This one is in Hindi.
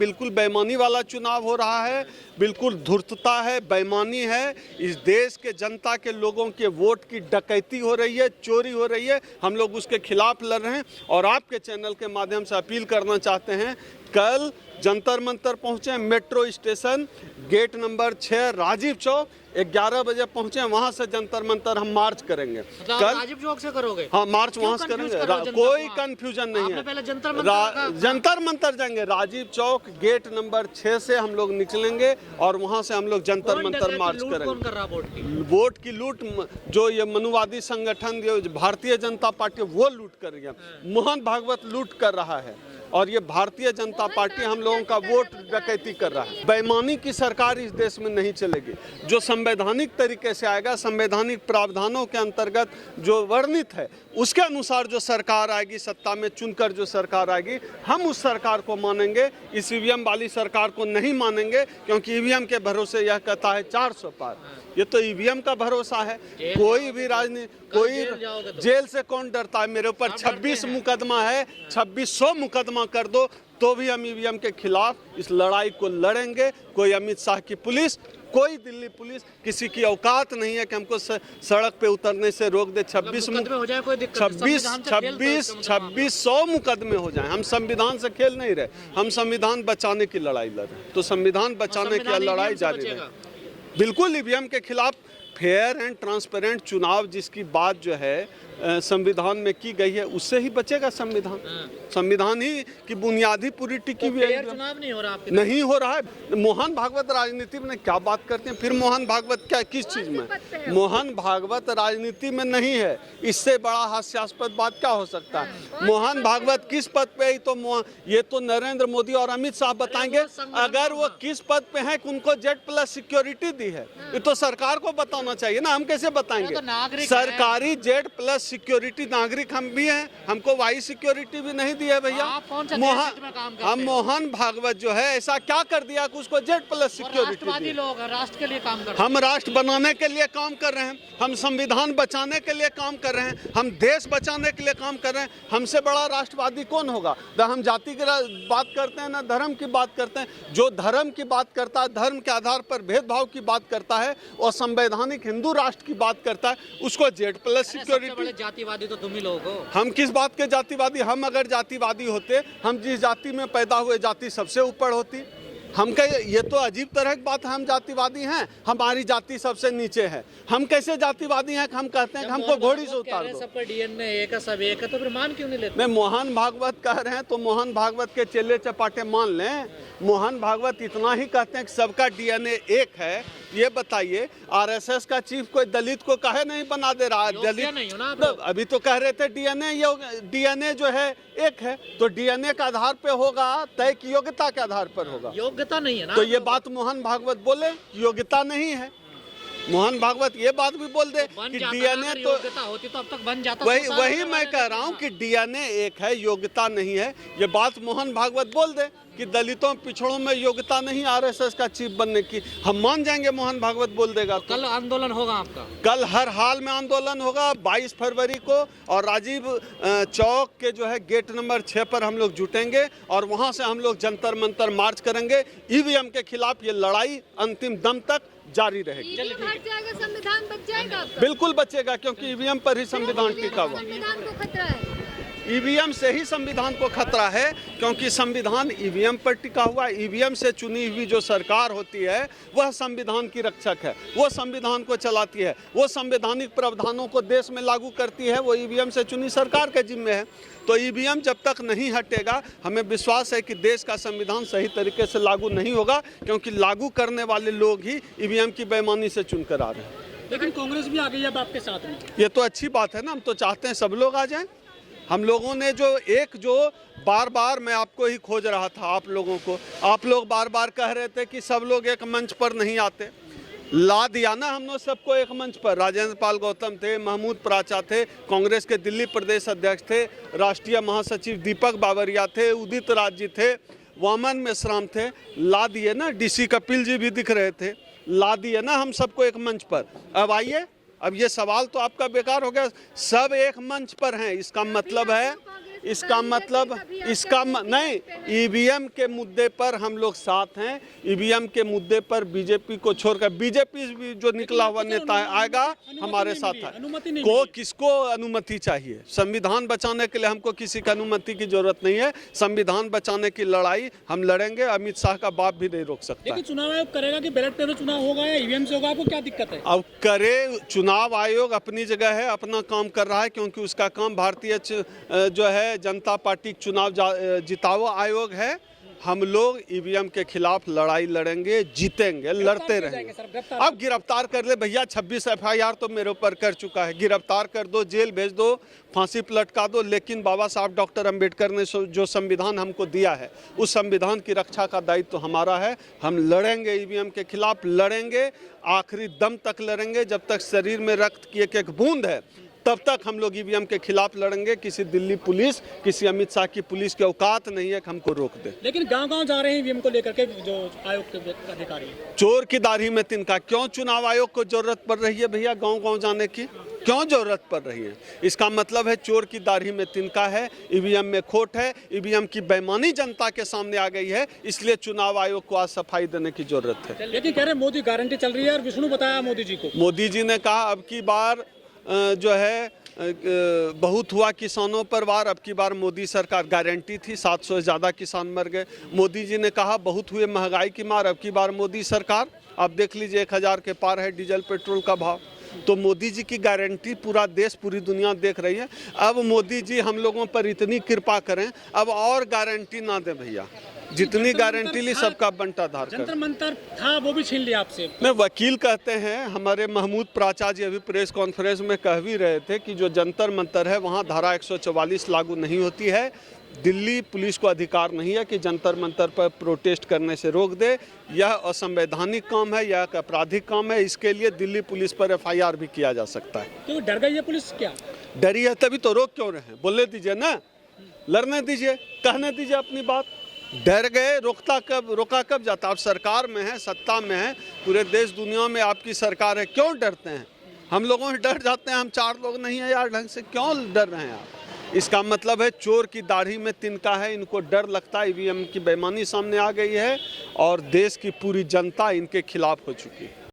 बिल्कुल बेईमानी वाला चुनाव हो रहा है, बिल्कुल धूर्तता है, बेईमानी है। इस देश के जनता के लोगों के वोट की डकैती हो रही है, चोरी हो रही है। हम लोग उसके खिलाफ लड़ रहे हैं और आपके चैनल के माध्यम से अपील करना चाहते हैं, कल जंतर मंतर पहुँचे, metro station gate number 6 Rajiv Chowk 11 बजे पहुँचे, वहाँ से जंतर मंतर हम मार्च करेंगे। कल राजीव चौक से करोगे? हाँ, मार्च वहाँ से करेंगे, कोई कंफ्यूजन नहीं है। पहले जंतर मंतर जाएंगे, राजीव चौक गेट नंबर 6 से हम लोग निकलेंगे और वहाँ से हम लोग जंतर मंतर मार्च करेंगे। कौन कर रहा वोट की लूट जो ये मनुवादी संगठन जो भारतीय जनता पार्टी वो लूट कर रही है, मोहन भागवत लूट कर रहा है और ये भारतीय जनता पार्टी हम लोगों का वोट डकैती कर रहा है। बेईमानी की सरकार इस देश में नहीं चलेगी। जो संवैधानिक तरीके से आएगा, संवैधानिक प्रावधानों के अंतर्गत जो वर्णित है उसके अनुसार जो सरकार आएगी, सत्ता में चुनकर जो सरकार आएगी, हम उस सरकार को मानेंगे। इस ईवीएम वाली सरकार को नहीं मानेंगे, क्योंकि ईवीएम के भरोसे यह कहता है 400 पार। ये तो ईवीएम का भरोसा है। कोई भी कोई जेल से कौन डरता है? मेरे ऊपर 26 मुकदमा है, 2600 मुकदमा कर दो तो भी हम ईवीएम के खिलाफ इस लड़ाई को लड़ेंगे। कोई अमित शाह की पुलिस, कोई दिल्ली पुलिस, किसी की औकात नहीं है कि हमको सड़क पे उतरने से रोक दे। 2600 मुकदमे हो जाए, हम संविधान से खेल नहीं रहे, हम संविधान बचाने की लड़ाई लड़ रहे हैं। तो संविधान बचाने की लड़ाई जारी रहे। बिल्कुल ईवीएम के खिलाफ फेयर एंड ट्रांसपेरेंट चुनाव जिसकी बात जो है संविधान में की गई है, उससे ही बचेगा संविधान। संविधान ही की बुनियादी पूरी टिकी हुई है। चुनाव नहीं हो रहा है। मोहन भागवत राजनीति में क्या बात करते हैं? फिर मोहन भागवत क्या किस चीज में? मोहन भागवत राजनीति में नहीं है। इससे बड़ा हास्यास्पद बात क्या हो सकता है? मोहन भागवत किस पद पे है? तो ये तो नरेंद्र मोदी और अमित शाह बताएंगे। अगर वो किस पद पे है, उनको Z+ सिक्योरिटी दी है, ये तो सरकार को बताना चाहिए ना, हम कैसे बताएंगे? सरकारी Z+ सिक्योरिटी नागरिक हम भी हैं, हमको वाई सिक्योरिटी भी नहीं दी है भैया। हम मोहन भागवत जो है ऐसा क्या कर दिया कि उसको Z+ सिक्योरिटी? लोग राष्ट्र के लिए काम कर रहे हैं। हम राष्ट्र बनाने के लिए काम कर रहे हैं, हम संविधान बचाने के लिए काम कर रहे हैं, हम देश बचाने के लिए काम कर रहे हैं। हमसे बड़ा राष्ट्रवादी कौन होगा? ना हम जाति की बात करते हैं, ना धर्म की बात करते हैं। जो धर्म की बात करता है, धर्म के आधार पर भेदभाव की बात करता है और संवैधानिक हिंदू राष्ट्र की बात करता है, उसको Z+ सिक्योरिटी। जातिवादी तो तुम ही लोग हो। हम किस बात के जातिवादी? हम अगर जातिवादी होते, हम जिस जाति में पैदा हुए जाति सबसे ऊपर होती। हम ये तो अजीब तरह की बात है। हम जातिवादी हैं, हमारी जाति सबसे नीचे है। हम कैसे जातिवादी हैं कि हम कहते हैं कि हमको घोड़ी से उतार दो? सबका DNA एक है, सब एक है, तो फिर मान क्यों नहीं लेते? मैं मोहन भागवत कह रहे हैं तो मोहन भागवत के चेले चपाटे मान लें। मोहन भागवत इतना ही कहते हैं कि सबका DNA एक है। ये बताइए, RSS का चीफ कोई दलित को काहे नहीं बना दे रहा? दलित नहीं हो ना आप? अभी तो कह रहे थे DNA जो है एक है, तो DNA के आधार पे होगा तय की योग्यता के आधार पर होगा। योग्यता नहीं है ना? तो ये बात मोहन भागवत बोले योग्यता नहीं है। मोहन भागवत ये बात भी बोल दे कि DNA तो योग्यता होती तो अब तक बन जाता। वही मैं कह रहा हूँ कि DNA एक है, योग्यता नहीं है। ये बात मोहन भागवत बोल दे कि दलितों पिछड़ों में योग्यता नहीं RSS का चीफ बनने की, हम मान जाएंगे। मोहन भागवत बोल देगा तो कल आंदोलन होगा आपका? कल हर हाल में आंदोलन होगा 22 फरवरी को, और राजीव चौक के जो है गेट नंबर 6 पर हम लोग जुटेंगे और वहां से हम लोग जंतर मंतर मार्च करेंगे। ईवीएम के खिलाफ ये लड़ाई अंतिम दम तक जारी रहेगी। संविधान बच जाएगा? बिल्कुल बचेगा, क्योंकि ईवीएम पर ही संविधान टिका हुआ। संविधान को खतरा है। ईवीएम से ही संविधान को खतरा है, क्योंकि संविधान ईवीएम पर टिका हुआ। ईवीएम से चुनी हुई जो सरकार होती है वह संविधान की रक्षक है, वो संविधान को चलाती है, वो संवैधानिक प्रावधानों को देश में लागू करती है, वो ईवीएम से चुनी सरकार के जिम्मे है। तो ईवीएम जब तक नहीं हटेगा, हमें विश्वास है कि देश का संविधान सही तरीके से लागू नहीं होगा, क्योंकि लागू करने वाले लोग ही ईवीएम की बेईमानी से चुनकर आ रहे हैं। लेकिन कांग्रेस भी आ गई अब आपके साथ में। ये तो अच्छी बात है ना, हम तो चाहते हैं सब लोग आ जाएं। हम लोगों ने जो बार बार मैं आपको ही खोज रहा था, आप लोगों को, आप लोग बार बार कह रहे थे कि सब लोग एक मंच पर नहीं आते। ला दिया ना हमने सबको एक मंच पर। राजेंद्र पाल गौतम थे, महमूद प्राचा थे, कांग्रेस के दिल्ली प्रदेश अध्यक्ष थे, राष्ट्रीय महासचिव दीपक बावरिया थे, उदित राज जी थे, वामन मेश्राम थे। ला दिए ना, DC कपिल जी भी दिख रहे थे। ला दिए ना हम सबको एक मंच पर। अब आइए, अब ये सवाल तो आपका बेकार हो गया। सब एक मंच पर हैं, इसका मतलब है इसका मतलब नहीं, ईवीएम के मुद्दे पर हम लोग साथ हैं। ईवीएम के मुद्दे पर बीजेपी को छोड़कर बीजेपी भी जो निकला हुआ नेता आएगा हमारे साथ है। को किसको अनुमति चाहिए? संविधान बचाने के लिए हमको किसी की अनुमति की जरूरत नहीं है। संविधान बचाने की लड़ाई हम लड़ेंगे, अमित शाह का बाप भी नहीं रोक सकता। लेकिन चुनाव आयोग करेगा कि बैलेट पेपर चुनाव होगा या ईवीएम से होगा, आपको क्या दिक्कत है? अब करे, चुनाव आयोग अपनी जगह है, अपना काम कर रहा है, क्योंकि उसका काम भारतीय जो है जनता पार्टी चुनाव जिताओ आयोग है। हम लोग ईवीएम के खिलाफ लड़ाई लड़ेंगे, जीतेंगे, लड़ते रहेंगे। अब गिरफ्तार कर ले भैया, 26 एफआईआर तो मेरे ऊपर कर चुका है। गिरफ्तार कर दो, जेल भेज दो, फांसी पर लटका दो, लेकिन बाबा साहब डॉक्टर अंबेडकर ने जो संविधान हमको दिया है, उस संविधान की रक्षा का दायित्व तो हमारा है। हम लड़ेंगे, ईवीएम के खिलाफ लड़ेंगे, आखिरी दम तक लड़ेंगे। जब तक शरीर में रक्त की एक एक बूंद है तब तक हम लोग ईवीएम के खिलाफ लड़ेंगे। किसी दिल्ली पुलिस, किसी अमित शाह की पुलिस की औकात नहीं है कि हमको रोक दे। लेकिन गांव-गांव जा रहे हैं ईवीएम को लेकर के जो आयोग के अधिकारी। चोर की दाढ़ी में तिनका। क्यों चुनाव आयोग को जरूरत पड़ रही है भैया गांव-गांव जाने की? क्यों जरूरत पड़ रही है? इसका मतलब है चोर की दाढ़ी में तिनका है, ईवीएम में खोट है, ईवीएम की बेईमानी जनता के सामने आ गई है, इसलिए चुनाव आयोग को आज सफाई देने की जरूरत है। लेकिन कह रहे मोदी गारंटी चल रही है और विष्णु बताया मोदी जी को। मोदी जी ने कहा अब की बार जो है बहुत हुआ किसानों पर वार, अब की बार मोदी सरकार, गारंटी थी 700 से ज़्यादा किसान मर गए। मोदी जी ने कहा बहुत हुए महंगाई की मार, अब की बार मोदी सरकार। आप देख लीजिए 1000 के पार है डीजल पेट्रोल का भाव। तो मोदी जी की गारंटी पूरा देश, पूरी दुनिया देख रही है। अब मोदी जी हम लोगों पर इतनी कृपा करें, अब और गारंटी ना दें भैया। जितनी गारंटी ली सबका बंटाधार कर। जंतर मंतर था वो भी छीन लिया आपसे। नहीं, वकील कहते हैं, हमारे महमूद प्राचा जी अभी प्रेस कॉन्फ्रेंस में कह भी रहे थे कि जो जंतर मंतर है वहाँ धारा 144 लागू नहीं होती है। दिल्ली पुलिस को अधिकार नहीं है कि जंतर मंतर पर प्रोटेस्ट करने से रोक दे। यह असंवैधानिक काम है, यह एक आपराधिक काम है। इसके लिए दिल्ली पुलिस पर एफआईआर भी किया जा सकता है। क्यों डर गई है पुलिस? क्या डरी है? तभी तो रोक क्यों रहे हैं? बोलने दीजिए ना, लड़ने दीजिए, कहने दीजिए अपनी बात। डर गए, रोका कब जाता? आप सरकार में है, सत्ता में है, पूरे देश दुनिया में आपकी सरकार है, क्यों डरते हैं? हम लोगों से डर जाते हैं, हम 4 लोग नहीं हैं यार ढंग से, क्यों डर रहे हैं आप? इसका मतलब है चोर की दाढ़ी में तिनका है, इनको डर लगता है। ईवीएम की बेईमानी सामने आ गई है और देश की पूरी जनता इनके खिलाफ हो चुकी है।